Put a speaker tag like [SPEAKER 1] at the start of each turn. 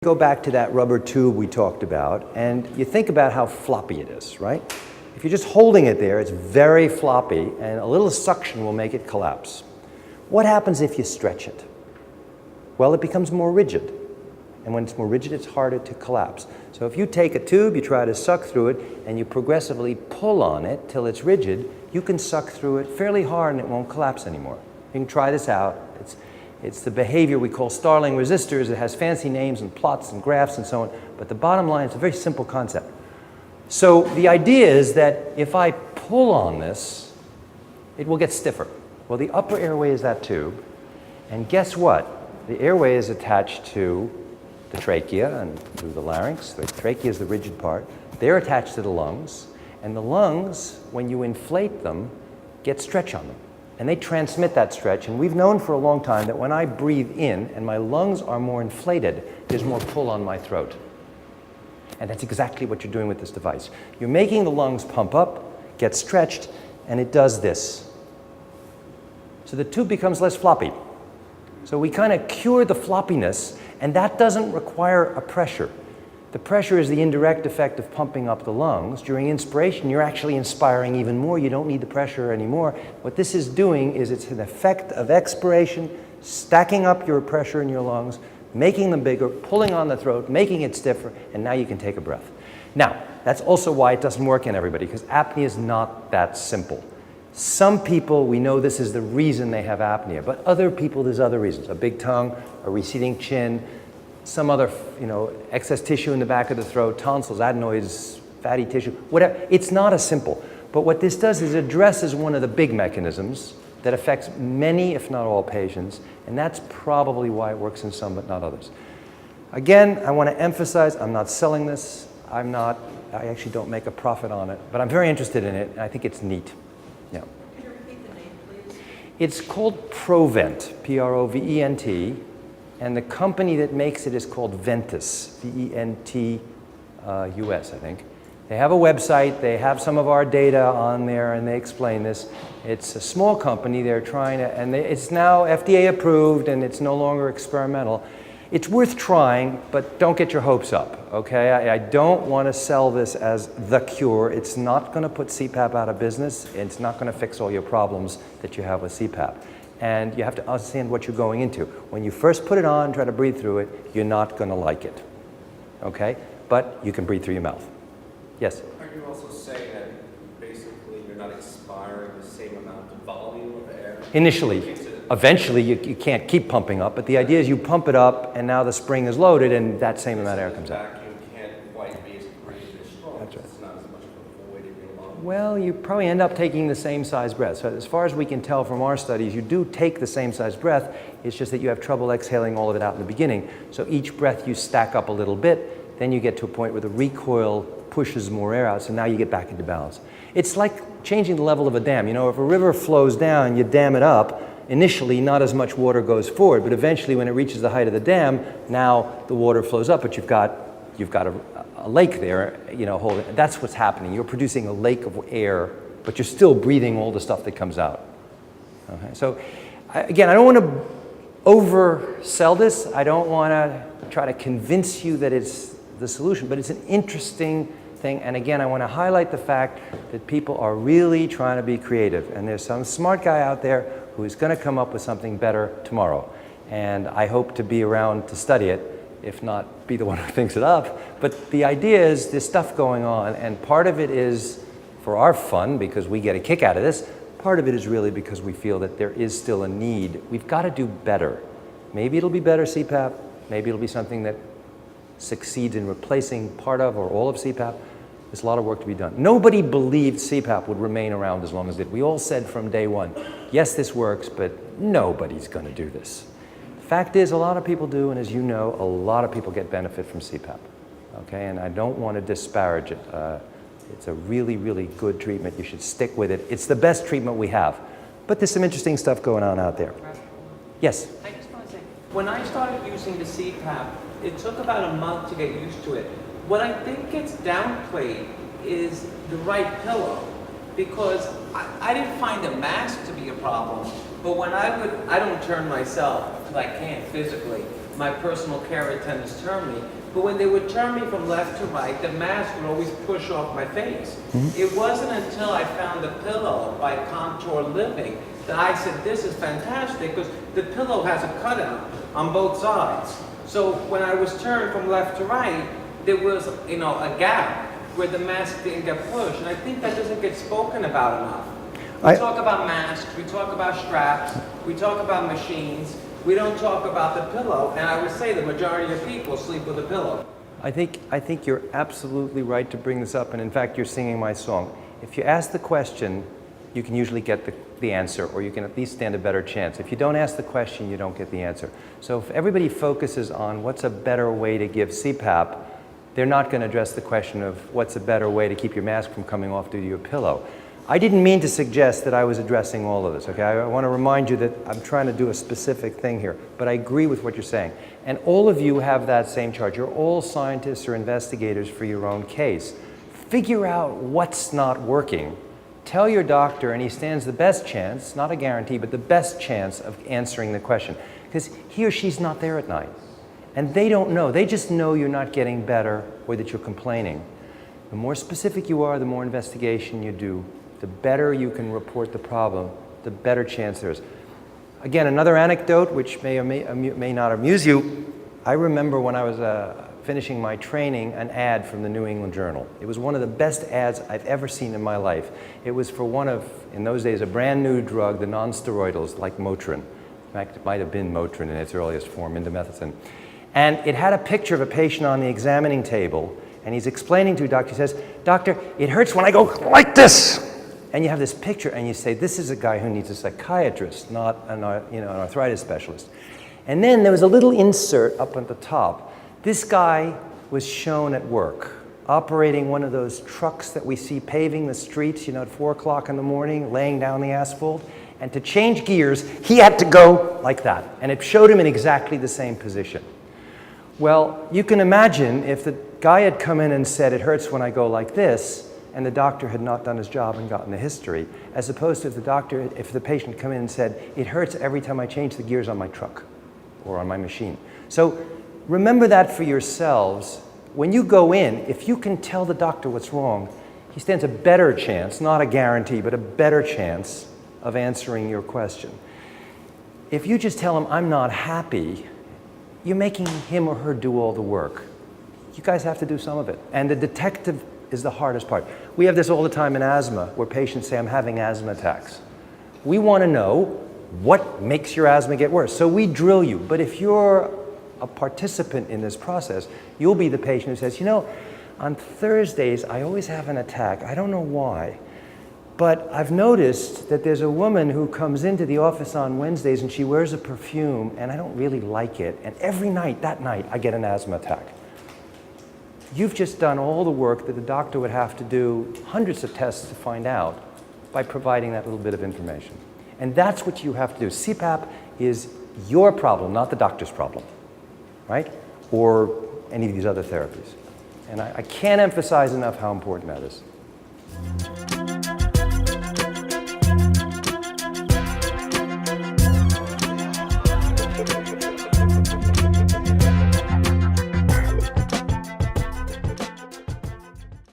[SPEAKER 1] Go back to that rubber tube we talked about, and you think about how floppy it is, right? If you're just holding it there, it's very floppy, and a little suction will make it collapse. What happens if you stretch it? Well, it becomes more rigid. And when it's more rigid, it's harder to collapse. So if you take a tube, you try to suck through it, and you progressively pull on it till it's rigid, you can suck through it fairly hard and it won't collapse anymore. You can try this out. It's the behavior we call Starling resistors. It has fancy names and plots and graphs and so on. But the bottom line, it's a very simple concept. So the idea is that if I pull on this, it will get stiffer. Well, the upper airway is that tube. And guess what? The airway is attached to the trachea and through the larynx. The trachea is the rigid part. They're attached to the lungs. And the lungs, when you inflate them, get stretch on them. And they transmit that stretch. And we've known for a long time that when I breathe in and my lungs are more inflated, there's more pull on my throat. And that's exactly what you're doing with this device. You're making the lungs pump up, get stretched, and it does this. So the tube becomes less floppy. So we kind of cure the floppiness, and that doesn't require a pressure. The pressure is the indirect effect of pumping up the lungs. During inspiration, you're actually inspiring even more. You don't need the pressure anymore. What this is doing is it's an effect of expiration, stacking up your pressure in your lungs, making them bigger, pulling on the throat, making it stiffer, and now you can take a breath. Now, that's also why it doesn't work in everybody, because apnea is not that simple. Some people, we know this is the reason they have apnea, but other people, there's other reasons. A big tongue, a receding chin, some other, excess tissue in the back of the throat, tonsils, adenoids, fatty tissue, whatever. It's not as simple. But what this does is it addresses one of the big mechanisms that affects many, if not all, patients, and that's probably why it works in some but not others. Again, I want to emphasize, I'm not selling this. I actually don't make a profit on it, but I'm very interested in it, and I think it's neat. Yeah.
[SPEAKER 2] Could you repeat the name, please?
[SPEAKER 1] It's called Provent, Provent, and the company that makes it is called Ventus, Ventus, I think. They have a website, they have some of our data on there, and they explain this. It's a small company, they're trying to, and it's now FDA approved, and it's no longer experimental. It's worth trying, but don't get your hopes up, okay? I don't want to sell this as the cure. It's not going to put CPAP out of business. It's not going to fix all your problems that you have with CPAP. And you have to understand what you're going into. When you first put it on, try to breathe through it, you're not going to like it, okay? But you can breathe through your mouth. Yes?
[SPEAKER 3] Are you also saying that basically you're not expiring the same amount of volume of air?
[SPEAKER 1] Initially. Eventually, you can't keep pumping up, but the idea is you pump it up, and now the spring is loaded, and that same amount of air comes out.
[SPEAKER 3] The vacuum can't quite be as breathed as strong.
[SPEAKER 1] That's right.
[SPEAKER 3] It's not as much of a void in your lungs.
[SPEAKER 1] Well, you probably end up taking the same size breath. So as far as we can tell from our studies, you do take the same size breath. It's just that you have trouble exhaling all of it out in the beginning. So each breath you stack up a little bit, then you get to a point where the recoil pushes more air out, so now you get back into balance. It's like changing the level of a dam. If a river flows down, you dam it up. Initially, not as much water goes forward, but eventually when it reaches the height of the dam, now the water flows up, but you've got a lake there, holding. That's what's happening. You're producing a lake of air, but you're still breathing all the stuff that comes out. Okay? So, again, I don't want to oversell this. I don't want to try to convince you that it's the solution, but it's an interesting thing. And again, I want to highlight the fact that people are really trying to be creative, and there's some smart guy out there who is going to come up with something better tomorrow. And I hope to be around to study it, if not be the one who thinks it up. But the idea is there's stuff going on, and part of it is for our fun, because we get a kick out of this. Part of it is really because we feel that there is still a need. We've got to do better. Maybe it'll be better CPAP. Maybe it'll be something that succeeds in replacing part of or all of CPAP. There's a lot of work to be done. Nobody believed CPAP would remain around as long as it did. We all said from day one, yes, this works, but nobody's going to do this. The fact is, a lot of people do, and as you know, a lot of people get benefit from CPAP. Okay, and I don't want to disparage it. It's a really, really good treatment. You should stick with it. It's the best treatment we have. But there's some interesting stuff going on out there. Yes?
[SPEAKER 4] I just want to say, when I started using the CPAP, it took about a month to get used to it. What I think gets downplayed is the right pillow, because I didn't find the mask to be a problem, but when I don't turn myself, because I can't physically, my personal care attendants turn me. But when they would turn me from left to right, the mask would always push off my face. It wasn't until I found a pillow by Contour Living that I said, this is fantastic, because the pillow has a cutout on both sides. So when I was turned from left to right, there was, you know, a gap where the mask didn't get pushed. And I think that doesn't get spoken about enough. We talk about masks, we talk about straps, we talk about machines. We don't talk about the pillow, and I would say the majority of people sleep with a pillow.
[SPEAKER 1] I think you're absolutely right to bring this up, and in fact, you're singing my song. If you ask the question, you can usually get the answer, or you can at least stand a better chance. If you don't ask the question, you don't get the answer. So if everybody focuses on what's a better way to give CPAP, they're not going to address the question of what's a better way to keep your mask from coming off due to your pillow. I didn't mean to suggest that I was addressing all of this, okay? I want to remind you that I'm trying to do a specific thing here, but I agree with what you're saying. And all of you have that same charge. You're all scientists or investigators for your own case. Figure out what's not working. Tell your doctor, and he stands the best chance, not a guarantee, but the best chance of answering the question. Because he or she's not there at night. And they don't know. They just know you're not getting better or that you're complaining. The more specific you are, the more investigation you do, the better you can report the problem, the better chance there is. Again, another anecdote which may or may not amuse you. I remember when I was finishing my training, an ad from the New England Journal. It was one of the best ads I've ever seen in my life. It was for one of, in those days, a brand new drug, the non-steroidals, like Motrin. In fact, it might have been Motrin in its earliest form, indomethacin. And it had a picture of a patient on the examining table, and he's explaining to a doctor, he says, "Doctor, it hurts when I go like this." And you have this picture, and you say, this is a guy who needs a psychiatrist, not an arthritis specialist. And then there was a little insert up at the top. This guy was shown at work, operating one of those trucks that we see paving the streets, at 4 o'clock in the morning, laying down the asphalt. And to change gears, he had to go like that. And it showed him in exactly the same position. Well, you can imagine if the guy had come in and said, it hurts when I go like this, and the doctor had not done his job and gotten the history, as opposed to if the patient had come in and said, it hurts every time I change the gears on my truck or on my machine. So remember that for yourselves. When you go in, if you can tell the doctor what's wrong, he stands a better chance, not a guarantee, but a better chance of answering your question. If you just tell him, I'm not happy, you're making him or her do all the work. You guys have to do some of it. And the detective is the hardest part. We have this all the time in asthma, where patients say, I'm having asthma attacks. We want to know what makes your asthma get worse. So we drill you. But if you're a participant in this process, you'll be the patient who says, on Thursdays, I always have an attack. I don't know why. But I've noticed that there's a woman who comes into the office on Wednesdays and she wears a perfume, and I don't really like it. And every night, that night, I get an asthma attack. You've just done all the work that the doctor would have to do hundreds of tests to find out by providing that little bit of information. And that's what you have to do. CPAP is your problem, not the doctor's problem, right? Or any of these other therapies. And I can't emphasize enough how important that is.